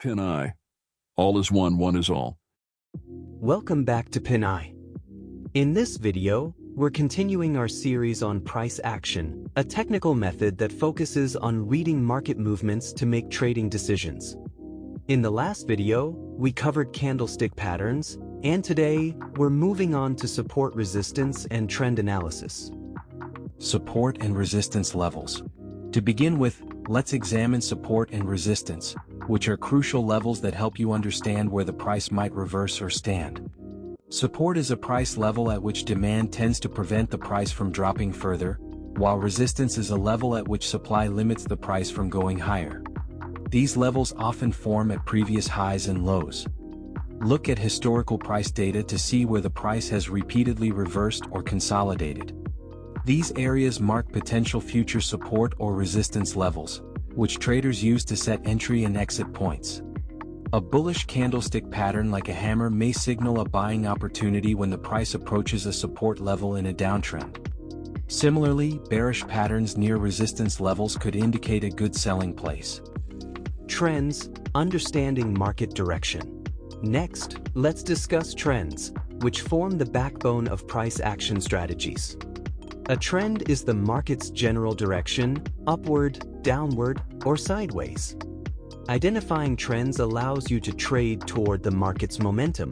PinEye. All is one, one is all. Welcome back to PinEye. In this video, we're continuing our series on price action, a technical method that focuses on reading market movements to make trading decisions. In the last video, we covered candlestick patterns, and today, we're moving on to support resistance and trend analysis. Support and resistance levels. To begin with, let's examine support and resistance, which are crucial levels that help you understand where the price might reverse or stand. Support is a price level at which demand tends to prevent the price from dropping further, while resistance is a level at which supply limits the price from going higher. These levels often form at previous highs and lows. Look at historical price data to see where the price has repeatedly reversed or consolidated. These areas mark potential future support or resistance levels, which traders use to set entry and exit points. A bullish candlestick pattern like a hammer may signal a buying opportunity when the price approaches a support level in a downtrend. Similarly, bearish patterns near resistance levels could indicate a good selling place. Trends, understanding market direction. Next, let's discuss trends, which form the backbone of price action strategies. A trend is the market's general direction, upward, downward, or sideways. Identifying trends allows you to trade toward the market's momentum.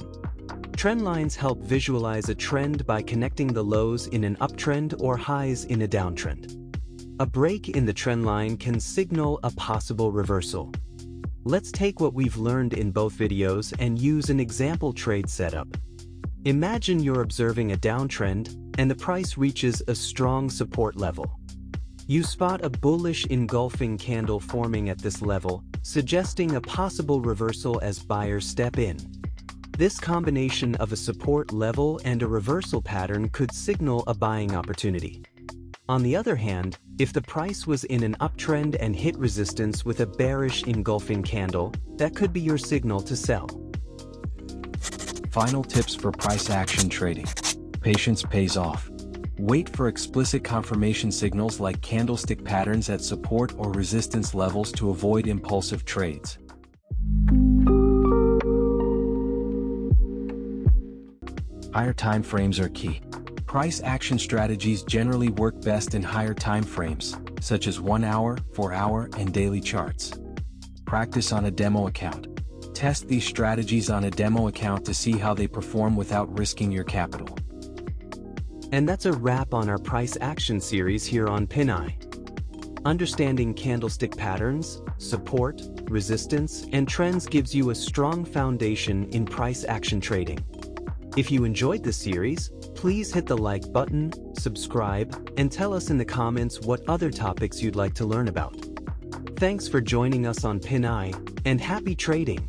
Trendlines help visualize a trend by connecting the lows in an uptrend or highs in a downtrend. A break in the trend line can signal a possible reversal. Let's take what we've learned in both videos and use an example trade setup. Imagine you're observing a downtrend, and the price reaches a strong support level. You spot a bullish engulfing candle forming at this level, suggesting a possible reversal as buyers step in. This combination of a support level and a reversal pattern could signal a buying opportunity. On the other hand, if the price was in an uptrend and hit resistance with a bearish engulfing candle, that could be your signal to sell. Final tips for price action trading. Patience pays off. Wait for explicit confirmation signals like candlestick patterns at support or resistance levels to avoid impulsive trades. Higher time frames are key. Price action strategies generally work best in higher time frames, such as 1 hour, 4 hour, and daily charts. Practice on a demo account. Test these strategies on a demo account to see how they perform without risking your capital. And that's a wrap on our price action series here on PinEye. Understanding candlestick patterns, support, resistance, and trends gives you a strong foundation in price action trading. If you enjoyed this series, please hit the like button, subscribe, and tell us in the comments what other topics you'd like to learn about. Thanks for joining us on PinEye, and happy trading!